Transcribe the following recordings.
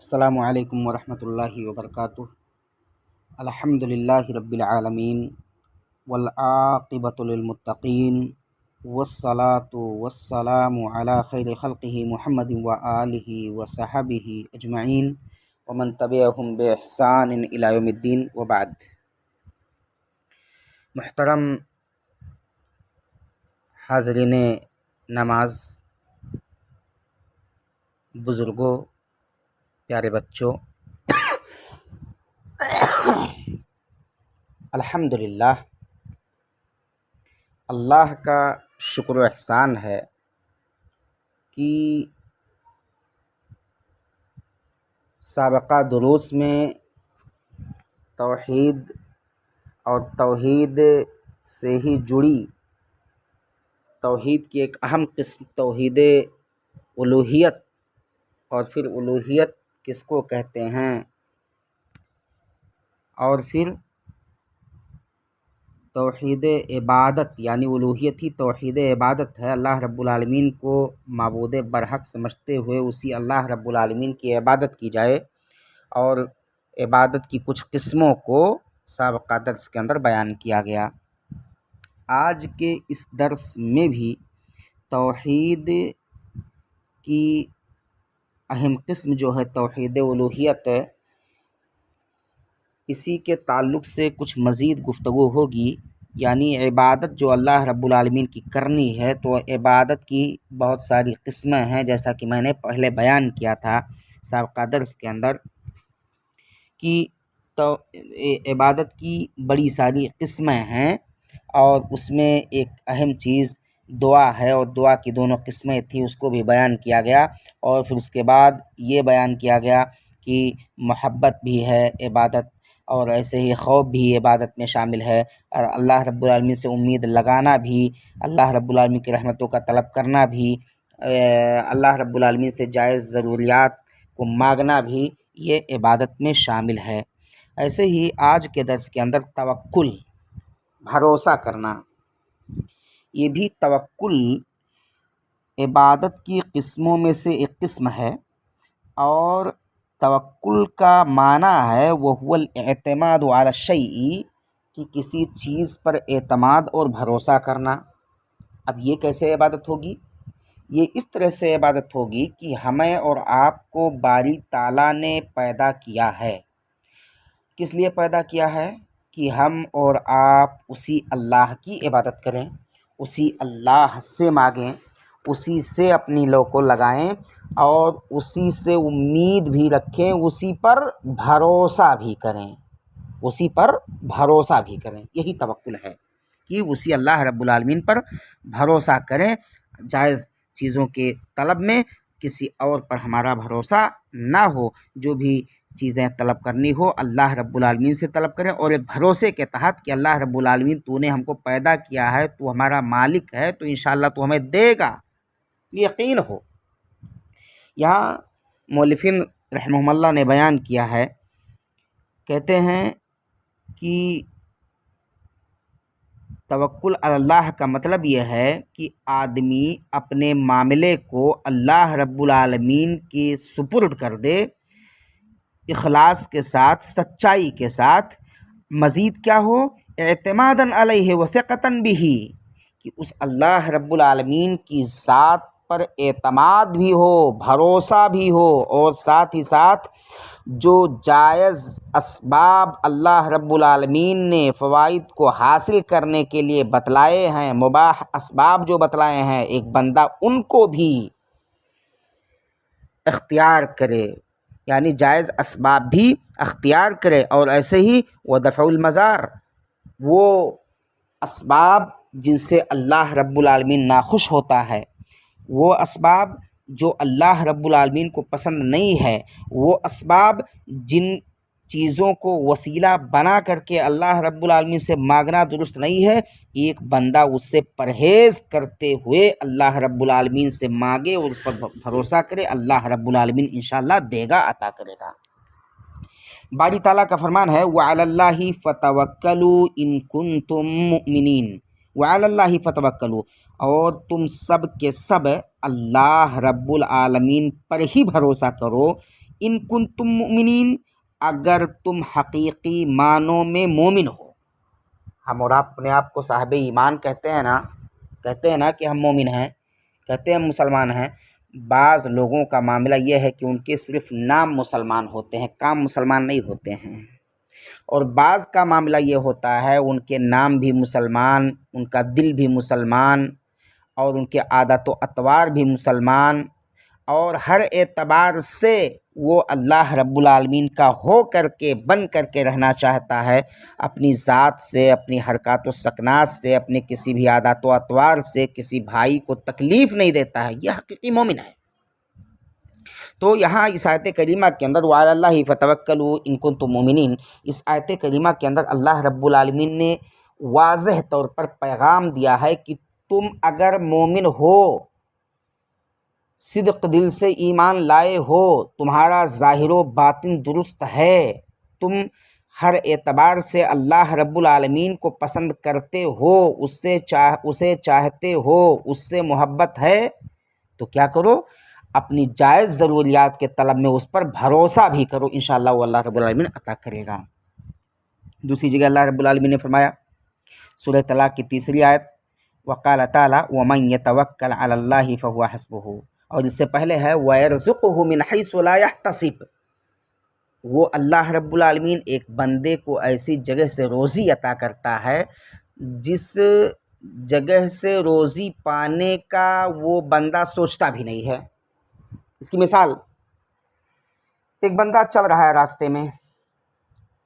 السلام علیکم ورحمۃ اللہ وبرکاتہ۔ الحمد للہ رب العالمین والعاقبۃ للمتقین والصلاة والسلام علی خیر خلقہ محمد وآلہ وصحبہ اجمعین ومن تبعہم بإحسان الی یوم الدین وبعد۔ محترم حاضرین نماز، بزرگوں، پیارے بچوں، الحمدللہ اللہ کا شکر و احسان ہے کہ سابقہ دروس میں توحید اور توحید سے ہی جڑی توحید کی ایک اہم قسم توحید الوہیت، اور پھر الوہیت کس کو کہتے ہیں، اور پھر توحید عبادت، یعنی الوہیت ہی توحید عبادت ہے۔ اللہ رب العالمین کو معبود برحق سمجھتے ہوئے اسی اللہ رب العالمین کی عبادت کی جائے، اور عبادت کی کچھ قسموں کو سابقہ درس کے اندر بیان کیا گیا۔ آج کے اس درس میں بھی توحید کی اہم قسم جو ہے توحید الوہیت، اسی کے تعلق سے کچھ مزید گفتگو ہوگی۔ یعنی عبادت جو اللہ رب العالمین کی کرنی ہے، تو عبادت کی بہت ساری قسمیں ہیں، جیسا کہ میں نے پہلے بیان کیا تھا سابقہ درس کے اندر کہ تو عبادت کی بڑی ساری قسمیں ہیں، اور اس میں ایک اہم چیز دعا ہے، اور دعا کی دونوں قسمیں تھیں، اس کو بھی بیان کیا گیا۔ اور پھر اس کے بعد یہ بیان کیا گیا کہ محبت بھی ہے عبادت، اور ایسے ہی خوف بھی عبادت میں شامل ہے، اور اللہ رب العالمین سے امید لگانا بھی، اللہ رب العالمین کی رحمتوں کا طلب کرنا بھی، اللہ رب العالمین سے جائز ضروریات کو مانگنا بھی، یہ عبادت میں شامل ہے۔ ایسے ہی آج کے درس کے اندر توکل، بھروسہ کرنا، یہ بھی توکل عبادت کی قسموں میں سے ایک قسم ہے، اور توکل کا معنی ہے وہو الاعتماد علی الشیء، کہ کسی چیز پر اعتماد اور بھروسہ کرنا۔ اب یہ کیسے عبادت ہوگی؟ یہ اس طرح سے عبادت ہوگی کہ ہمیں اور آپ کو باری تعالیٰ نے پیدا کیا ہے۔ کس لیے پیدا کیا ہے؟ کہ ہم اور آپ اسی اللہ کی عبادت کریں، اسی اللہ سے مانگیں، اسی سے اپنی لو کو لگائیں، اور اسی سے امید بھی رکھیں، اسی پر بھروسہ بھی کریں، اسی پر بھروسہ بھی کریں۔ یہی توکل ہے کہ اسی اللہ رب العالمین پر بھروسہ کریں، جائز چیزوں کے طلب میں کسی اور پر ہمارا بھروسہ نہ ہو۔ جو بھی چیزیں طلب کرنی ہو اللہ رب العالمین سے طلب کریں، اور ایک بھروسے کے تحت کہ اللہ رب العالمین تو نے ہم کو پیدا کیا ہے، تو ہمارا مالک ہے، تو انشاءاللہ تو ہمیں دے گا، یقین ہو۔ یہاں مؤلفین رحمہم اللہ نے بیان کیا ہے، کہتے ہیں کہ توکل علی اللہ کا مطلب یہ ہے کہ آدمی اپنے معاملے کو اللہ رب العالمین کے سپرد کر دے، اخلاص کے ساتھ، سچائی کے ساتھ، مزید کیا ہو، اعتماداً علیہ وثقتاً بہ، کہ اس اللہ رب العالمین کی ذات پر اعتماد بھی ہو، بھروسہ بھی ہو، اور ساتھ ہی ساتھ جو جائز اسباب اللہ رب العالمین نے فوائد کو حاصل کرنے کے لیے بتلائے ہیں، مباح اسباب جو بتلائے ہیں، ایک بندہ ان کو بھی اختیار کرے، یعنی جائز اسباب بھی اختیار کرے۔ اور ایسے ہی ودفع المضار، وہ اسباب جن سے اللہ رب العالمین ناخوش ہوتا ہے، وہ اسباب جو اللہ رب العالمین کو پسند نہیں ہے، وہ اسباب جن چیزوں کو وسیلہ بنا کر کے اللہ رب العالمین سے مانگنا درست نہیں ہے، ایک بندہ اس سے پرہیز کرتے ہوئے اللہ رب العالمین سے مانگے اور اس پر بھروسہ کرے، اللہ رب العالمین انشاءاللہ دے گا، عطا کرے گا۔ باری تعالیٰ کا فرمان ہے وَعَلَى اللَّهِ فَتَوَكَّلُوا إِن كُنتُم مُّؤْمِنِينَ، وَعَلَى اللَّهِ فَتَوَكَّلُوا، اور تم سب کے سب اللہ رب العالمین پر ہی بھروسہ کرو، ان کنتم مؤمنین، اگر تم حقیقی معنوں میں مومن ہو۔ ہم اور آپ اپنے آپ کو صاحب ایمان کہتے ہیں نا کہ ہم مومن ہیں، کہتے ہیں ہم مسلمان ہیں۔ بعض لوگوں کا معاملہ یہ ہے کہ ان کے صرف نام مسلمان ہوتے ہیں، کام مسلمان نہیں ہوتے ہیں، اور بعض کا معاملہ یہ ہوتا ہے ان کے نام بھی مسلمان، ان کا دل بھی مسلمان، اور ان کے عادات و اطوار بھی مسلمان، اور ہر اعتبار سے وہ اللہ رب العالمین کا ہو کر کے بن کر کے رہنا چاہتا ہے، اپنی ذات سے، اپنی حرکات و سکنات سے، اپنے کسی بھی عادات و اطوار سے کسی بھائی کو تکلیف نہیں دیتا ہے، یہ حقیقی مومن ہے۔ تو یہاں اس آیت کریمہ کے اندر وعلی اللہ فتوکلوا ان کنتم مؤمنین، اس آیت کریمہ کے اندر اللہ رب العالمین نے واضح طور پر پیغام دیا ہے کہ تم اگر مومن ہو، صدق دل سے ایمان لائے ہو، تمہارا ظاہر و باطن درست ہے، تم ہر اعتبار سے اللہ رب العالمین کو پسند کرتے ہو، اسے چاہتے ہو، اس سے محبت ہے، تو کیا کرو؟ اپنی جائز ضروریات کے طلب میں اس پر بھروسہ بھی کرو، انشاءاللہ وہ اللہ رب العالمین عطا کرے گا۔ دوسری جگہ اللہ رب العالمین نے فرمایا سورہ طلاق کی 3 آیت، وقال تعالی ومن يتوکل علی اللہ فهو حسبہ، اور اس سے پہلے ہے وَيَرْزُقُهُ مِنْ حَيْثُ لَا يَحْتَسِبُ، وہ اللہ رب العالمین ایک بندے کو ایسی جگہ سے روزی عطا کرتا ہے جس جگہ سے روزی پانے کا وہ بندہ سوچتا بھی نہیں ہے۔ اس کی مثال، ایک بندہ چل رہا ہے راستے میں،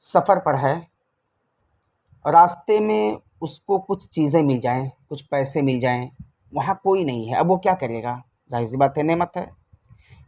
سفر پر ہے، راستے میں اس کو کچھ چیزیں مل جائیں، کچھ پیسے مل جائیں، وہاں کوئی نہیں ہے، اب وہ کیا کرے گا؟ ظاہر سی بات ہے نعمت ہے۔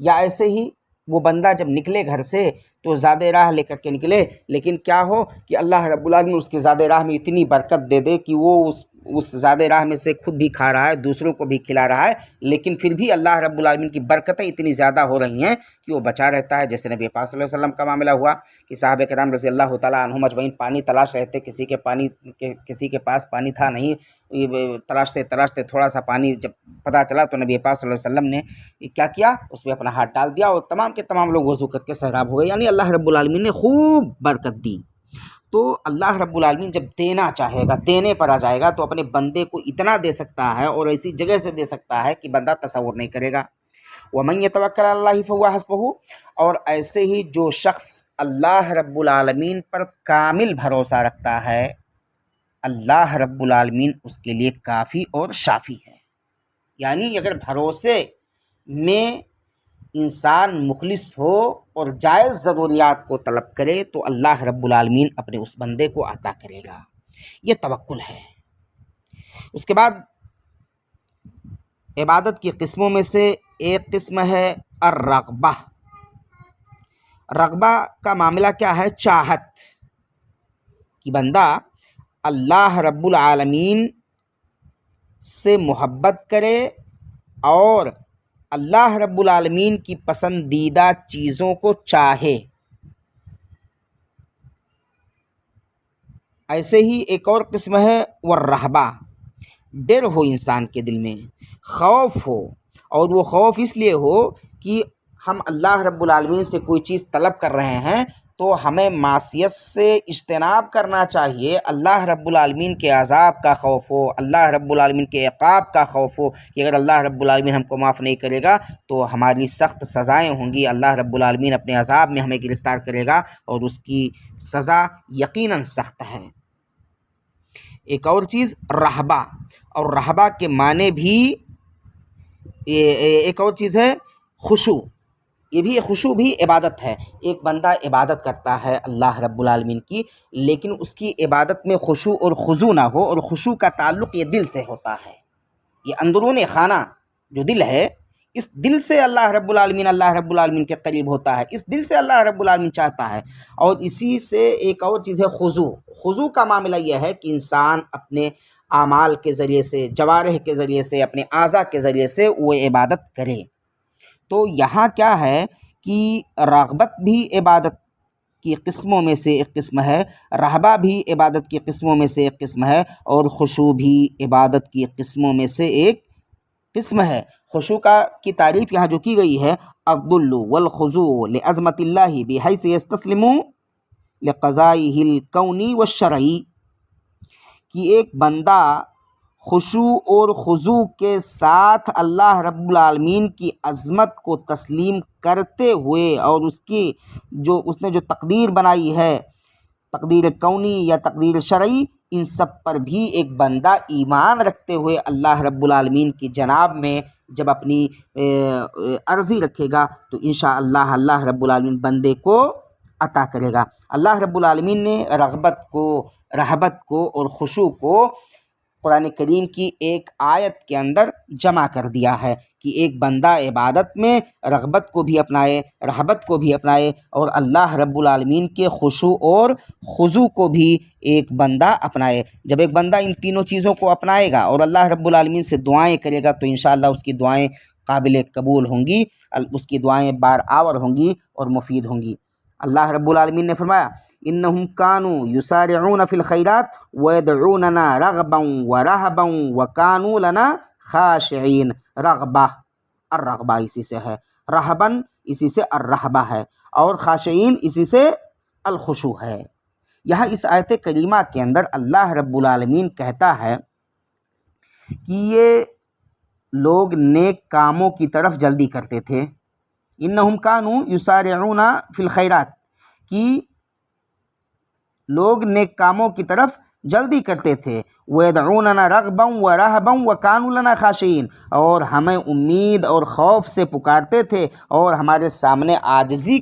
یا ایسے ہی وہ بندہ جب نکلے گھر سے تو زیادہ راہ لے کر کے نکلے، لیکن کیا ہو کہ اللہ رب العالمین اس کے زیادہ راہ میں اتنی برکت دے دے کہ وہ اس زیادہ راہ میں سے خود بھی کھا رہا ہے، دوسروں کو بھی کھلا رہا ہے، لیکن پھر بھی اللہ رب العالمین کی برکتیں اتنی زیادہ ہو رہی ہیں کہ وہ بچا رہتا ہے۔ جیسے نبی پاک صلی اللہ علیہ وسلم کا معاملہ ہوا کہ صحابہ کرام رضی اللہ تعالیٰ عنہم اجمعین پانی تلاش رہے تھے، کسی کے پاس پانی تھا نہیں، تلاشتے تلاشتے تھوڑا سا پانی جب پتہ چلا تو نبی پاک صلی اللہ علیہ وسلم نے کیا کیا؟ اس میں اپنا ہاتھ ڈال دیا اور تمام کے تمام لوگ وضو کر کے سیراب ہو گئے، یعنی اللہ رب العالمین نے خوب برکت دی۔ تو اللہ رب العالمین جب دینا چاہے گا، دینے پر آ جائے گا، تو اپنے بندے کو اتنا دے سکتا ہے اور ایسی جگہ سے دے سکتا ہے کہ بندہ تصور نہیں کرے گا۔ وَمَن يَتَوَكَّلْ عَلَى اللَّهِ فَهُوَ حَسْبُهُ، اور ایسے ہی جو شخص اللہ رب العالمین پر کامل بھروسہ رکھتا ہے، اللہ رب العالمین اس کے لیے کافی اور شافی ہے۔ یعنی اگر بھروسے میں انسان مخلص ہو اور جائز ضروریات کو طلب کرے تو اللہ رب العالمین اپنے اس بندے کو عطا کرے گا، یہ توکل ہے۔ اس کے بعد عبادت کی قسموں میں سے ایک قسم ہے الرغبہ۔ رغبہ کا معاملہ کیا ہے؟ چاہت، کہ بندہ اللہ رب العالمین سے محبت کرے اور اللہ رب العالمین کی پسندیدہ چیزوں کو چاہے۔ ایسے ہی ایک اور قسم ہے والرہبہ، ڈر ہو انسان کے دل میں، خوف ہو، اور وہ خوف اس لیے ہو کہ ہم اللہ رب العالمین سے کوئی چیز طلب کر رہے ہیں تو ہمیں معصیت سے اجتناب کرنا چاہیے، اللہ رب العالمین کے عذاب کا خوف ہو، اللہ رب العالمین کے عقاب کا خوف ہو کہ اگر اللہ رب العالمین ہم کو معاف نہیں کرے گا تو ہماری سخت سزائیں ہوں گی، اللہ رب العالمین اپنے عذاب میں ہمیں گرفتار کرے گا اور اس کی سزا یقیناً سخت ہے۔ ایک اور چیز رہبہ، اور رہبہ کے معنی بھی ایک اور چیز ہے خشوع، یہ بھی خشوع بھی عبادت ہے۔ ایک بندہ عبادت کرتا ہے اللہ رب العالمین کی، لیکن اس کی عبادت میں خشوع اور خضوع نہ ہو، اور خشوع کا تعلق یہ دل سے ہوتا ہے، یہ اندرون خانہ جو دل ہے، اس دل سے اللہ رب العالمین کے قریب ہوتا ہے، اس دل سے اللہ رب العالمین چاہتا ہے۔ اور اسی سے ایک اور چیز ہے خضوع۔ خضوع کا معاملہ یہ ہے کہ انسان اپنے اعمال کے ذریعے سے، جوارح کے ذریعے سے، اپنے اعضاء کے ذریعے سے وہ عبادت کرے۔ تو یہاں کیا ہے کہ رغبت بھی عبادت کی قسموں میں سے ایک قسم ہے، رہبہ بھی عبادت کی قسموں میں سے ایک قسم ہے، اور خشوع بھی عبادت کی قسموں میں سے ایک قسم ہے۔ خشوع کی تعریف یہاں جو کی گئی ہے، الذل والخضوع لعظمت اللہ بحیث یستسلم لقضائہ الکونی والشرعی، کہ ایک بندہ خشوع اور خضوع کے ساتھ اللہ رب العالمین کی عظمت کو تسلیم کرتے ہوئے اور اس نے جو تقدیر بنائی ہے، تقدیر کونی یا تقدیر شرعی، ان سب پر بھی ایک بندہ ایمان رکھتے ہوئے اللہ رب العالمین کی جناب میں جب اپنی عرضی رکھے گا تو انشاءاللہ اللہ رب العالمین بندے کو عطا کرے گا۔ اللہ رب العالمین نے رغبت کو، رہبت کو اور خشوع کو قرآن کریم کی ایک آیت کے اندر جمع کر دیا ہے کہ ایک بندہ عبادت میں رغبت کو بھی اپنائے، رہبت کو بھی اپنائے، اور اللہ رب العالمین کے خشوع اور خضوع کو بھی ایک بندہ اپنائے۔ جب ایک بندہ ان تینوں چیزوں کو اپنائے گا اور اللہ رب العالمین سے دعائیں کرے گا تو انشاءاللہ اس کی دعائیں قابل قبول ہوں گی، اس کی دعائیں بار آور ہوں گی اور مفید ہوں گی۔ اللہ رب العالمین نے فرمایا انہم کانوا یسارعون فی الخیرات ویدعوننا رغبا ورہبا وکانوا لنا خاشعین۔ رغبہ، الرغبہ اسی سے ہے، رہبن اسی سے الرہبہ ہے، اور خاشعین اسی سے الخشوع ہے۔ یہاں اس آیت کریمہ کے اندر اللہ رب العالمین کہتا ہے کہ یہ لوگ نیک کاموں کی طرف جلدی کرتے تھے، انہم کانوا یسارعون فی الخیرات، کہ لوگ نیک کاموں کی طرف جلدی کرتے تھے، وَيَدْعُونَنَا رَغْبًا وَرَهْبًا وَكَانُوا لَنَا خَاشِعِينَ، اور ہمیں امید اور خوف سے پکارتے تھے اور ہمارے سامنے عاجزی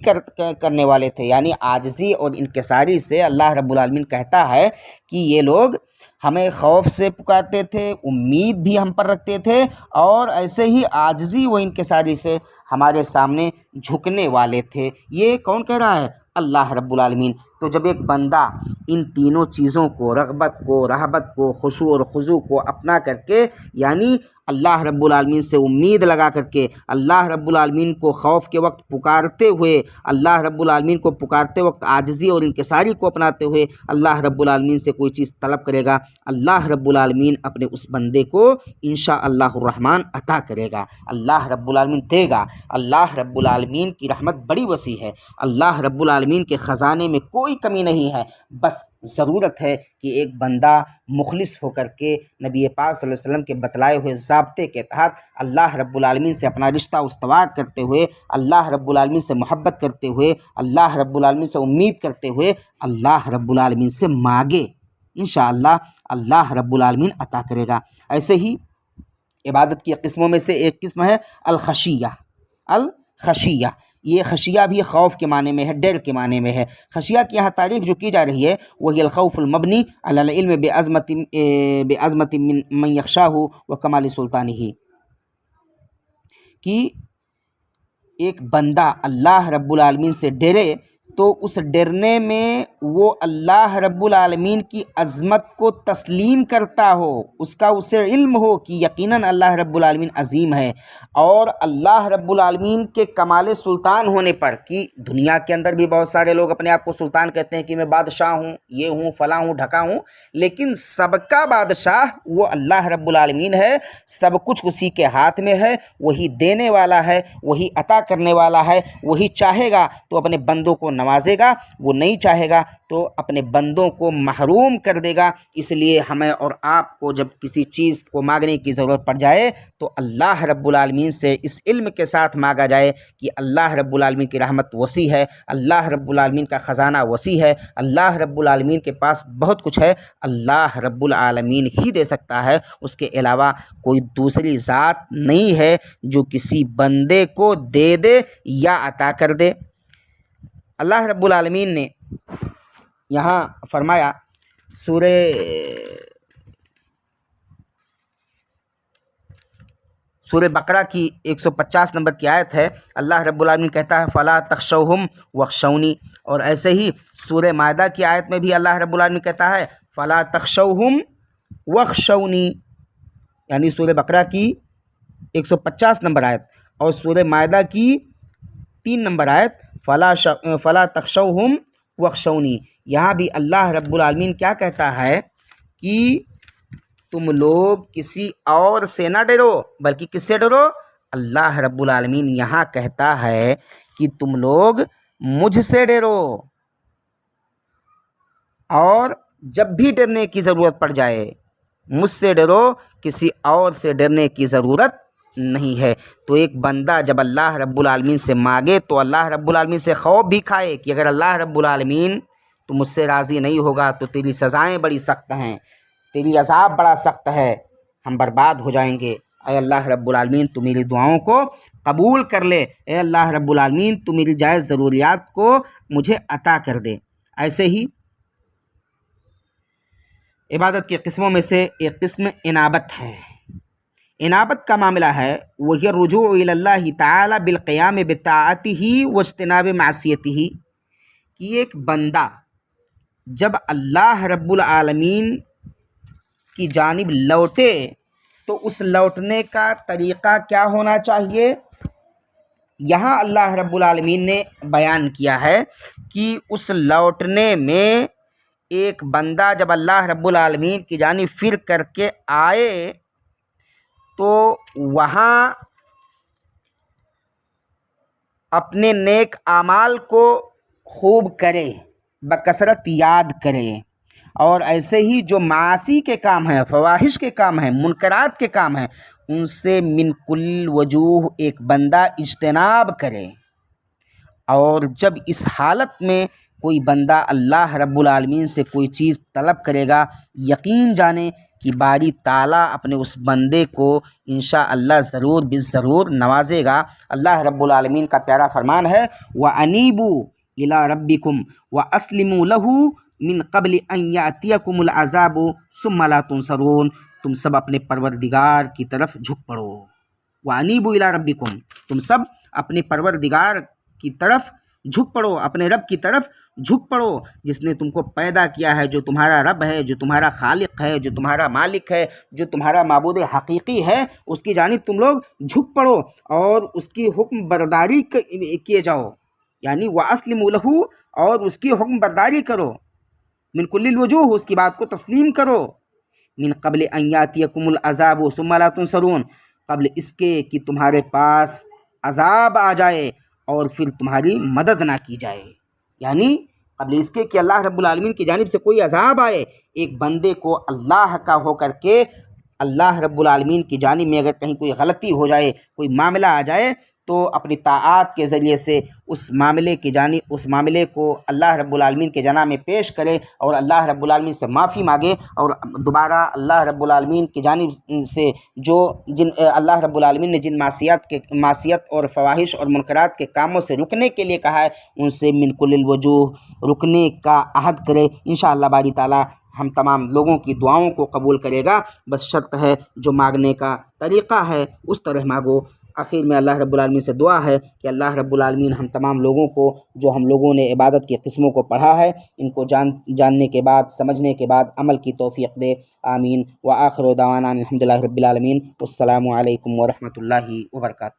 کرنے والے تھے۔ یعنی عاجزی اور انکساری سے اللہ رب العالمین کہتا ہے کہ یہ لوگ ہمیں خوف سے پکارتے تھے، امید بھی ہم پر رکھتے تھے، اور ایسے ہی عاجزی و انکساری سے ہمارے سامنے جھکنے والے تھے۔ یہ کون کہہ رہا ہے؟ اللہ رب العالمین۔ تو جب ایک بندہ ان تینوں چیزوں کو، رغبت کو، رہبت کو، خشوع اور خضوع کو اپنا کر کے، یعنی اللہ رب العالمین سے امید لگا کر کے، اللہ رب العالمین کو خوف کے وقت پکارتے ہوئے، اللہ رب العالمین کو پکارتے وقت عاجزی اور انکساری کو اپناتے ہوئے اللہ رب العالمین سے کوئی چیز طلب کرے گا، اللہ رب العالمین اپنے اس بندے کو انشاءاللہ الرحمن عطا کرے گا، اللہ رب العالمین دے گا۔ اللہ رب العالمین کی رحمت بڑی وسیع ہے، اللہ رب العالمین کے خزانے میں کوئی کمی نہیں ہے، بس ضرورت ہے کہ ایک بندہ مخلص ہو کر کے نبی پاک صلی اللہ علیہ وسلم کے بتلائے ہوئے ضابطے کے تحت اللہ رب العالمین سے اپنا رشتہ استوار کرتے ہوئے، اللہ رب العالمین سے محبت کرتے ہوئے، اللہ رب العالمین سے امید کرتے ہوئے اللہ رب العالمین سے مانگے، انشاءاللہ اللہ رب العالمین عطا کرے گا۔ ایسے ہی عبادت کی قسموں میں سے ایک قسم ہے الخشیہ۔ الخشیہ، یہ خشیہ بھی خوف کے معنی میں ہے، ڈر کے معنی میں ہے۔ خشیہ کی یہاں تعریف جو کی جا رہی ہے وہی الخوف المبنی علی العلم بعظمت من یخشاہ وکمال سلطانہ، کہ ایک بندہ اللہ رب العالمین سے ڈرے تو اس ڈرنے میں وہ اللہ رب العالمین کی عظمت کو تسلیم کرتا ہو، اس کا اسے علم ہو کہ یقیناً اللہ رب العالمین عظیم ہے، اور اللہ رب العالمین کے کمال سلطان ہونے پر، کہ دنیا کے اندر بھی بہت سارے لوگ اپنے آپ کو سلطان کہتے ہیں کہ میں بادشاہ ہوں، یہ ہوں، فلاں ہوں، ڈھکا ہوں، لیکن سب کا بادشاہ وہ اللہ رب العالمین ہے، سب کچھ اسی کے ہاتھ میں ہے، وہی دینے والا ہے، وہی عطا کرنے والا ہے، وہی چاہے گا تو اپنے بندوں کو نوازے گا، وہ نہیں چاہے گا تو اپنے بندوں کو محروم کر دے گا۔ اس لیے ہمیں اور آپ کو جب کسی چیز کو مانگنے کی ضرورت پڑ جائے تو اللہ رب العالمین سے اس علم کے ساتھ مانگا جائے کہ اللہ رب العالمین کی رحمت وسیع ہے، اللہ رب العالمین کا خزانہ وسیع ہے، اللہ رب العالمین کے پاس بہت کچھ ہے، اللہ رب العالمین ہی دے سکتا ہے، اس کے علاوہ کوئی دوسری ذات نہیں ہے جو کسی بندے کو دے دے یا عطا کر دے۔ اللہ رب العالمین نے یہاں فرمایا، سورہ بقرہ کی 150 نمبر کی آیت ہے، اللہ رب العالمین کہتا ہے فَلَا تَخْشَوْهُمْ وَاخْشَوْنِي، اور ایسے ہی سورہ مائدہ کی آیت میں بھی اللہ رب العالمین کہتا ہے فَلَا تَخْشَوْهُمْ وَاخْشَوْنِي، یعنی سورہ بقرہ کی 150 نمبر آیت اور سورہ مائدہ کی 3 نمبر آیت فَلَا تَخْشَوْهُمْ وَاخْشَوْنِي، یہاں بھی اللہ رب العالمین کیا کہتا ہے کہ تم لوگ کسی اور سے نہ ڈرو بلکہ کس سے ڈرو؟ اللہ رب العالمین یہاں کہتا ہے کہ تم لوگ مجھ سے ڈرو، اور جب بھی ڈرنے کی ضرورت پڑ جائے مجھ سے ڈرو، کسی اور سے ڈرنے کی ضرورت نہیں ہے۔ تو ایک بندہ جب اللہ رب العالمین سے مانگے تو اللہ رب العالمین سے خوف بھی کھائے کہ اگر اللہ رب العالمین تو مجھ سے راضی نہیں ہوگا تو تیری سزائیں بڑی سخت ہیں، تیری عذاب بڑا سخت ہے، ہم برباد ہو جائیں گے۔ اے اللہ رب العالمین تو میری دعاؤں کو قبول کر لے، اے اللہ رب العالمین تو میری جائز ضروریات کو مجھے عطا کر دے۔ ایسے ہی عبادت کی قسموں میں سے ایک قسم انابت ہے۔ انابت کا معاملہ ہے وہی الرجوع الی اللہ تعالی بالقیام بطاعتہ واجتناب معصیتہ، کہ ایک بندہ جب اللہ رب العالمین کی جانب لوٹے تو اس لوٹنے کا طریقہ کیا ہونا چاہیے؟ یہاں اللہ رب العالمین نے بیان کیا ہے کہ اس لوٹنے میں ایک بندہ جب اللہ رب العالمین کی جانب پھر کر کے آئے تو وہاں اپنے نیک اعمال کو خوب کرے، بکثرت یاد کرے، اور ایسے ہی جو معاصی کے کام ہیں، فواحش کے کام ہیں، منکرات کے کام ہیں، ان سے من کل وجوہ ایک بندہ اجتناب کرے۔ اور جب اس حالت میں کوئی بندہ اللہ رب العالمین سے کوئی چیز طلب کرے گا، یقین جانے کہ باری تعالیٰ اپنے اس بندے کو انشاءاللہ ضرور بالضرور نوازے گا۔ اللہ رب العالمین کا پیارا فرمان ہے وَأَنِيبُوا إِلَىٰ رَبِّكُمْ وَأَسْلِمُوا لَهُ من قبل ان یأتیکم العذاب ثم لا تنصرون۔ تم سب اپنے پروردگار کی طرف جھک پڑو۔ وانیبوا الی ربکم، تم سب اپنے پروردگار کی طرف جھک پڑو، اپنے رب کی طرف جھک پڑو، جس نے تم کو پیدا کیا ہے، جو تمہارا رب ہے، جو تمہارا خالق ہے، جو تمہارا مالک ہے، جو تمہارا معبود حقیقی ہے، اس کی جانب تم لوگ جھک پڑو اور اس کی حکم برداری کیے جاؤ، یعنی واسلموا لہ، اور اس کی حکم برداری کرو، من کل الوجوہ، اس کی بات کو تسلیم کرو، من قبل ان یاتیکم العذاب ثم لا تنصرون، قبل اس کے کہ تمہارے پاس عذاب آ جائے اور پھر تمہاری مدد نہ کی جائے، یعنی قبل اس کے کہ اللہ رب العالمین کی جانب سے کوئی عذاب آئے، ایک بندے کو اللہ کا ہو کر کے اللہ رب العالمین کی جانب میں اگر کہیں کوئی غلطی ہو جائے، کوئی معاملہ آ جائے، تو اپنی طاعات کے ذریعے سے اس معاملے کو اللہ رب العالمین کے جناب میں پیش کرے اور اللہ رب العالمین سے معافی مانگے، اور دوبارہ اللہ رب العالمین کی جانب سے اللہ رب العالمین نے جن معصیت اور فواحش اور منکرات کے کاموں سے رکنے کے لیے کہا ہے، ان سے من کل الوجوہ رکنے کا عہد کرے۔ انشاءاللہ باری تعالیٰ ہم تمام لوگوں کی دعاؤں کو قبول کرے گا، بس شرط ہے جو مانگنے کا طریقہ ہے اس طرح مانگو۔ آخر میں اللہ رب العالمین سے دعا ہے کہ اللہ رب العالمین ہم تمام لوگوں کو، جو ہم لوگوں نے عبادت کی قسموں کو پڑھا ہے، ان کو جاننے کے بعد، سمجھنے کے بعد عمل کی توفیق دے، آمین۔ وآخر دعوانا الحمدللہ رب العالمین۔ السلام علیکم ورحمۃ اللہ وبرکاتہ۔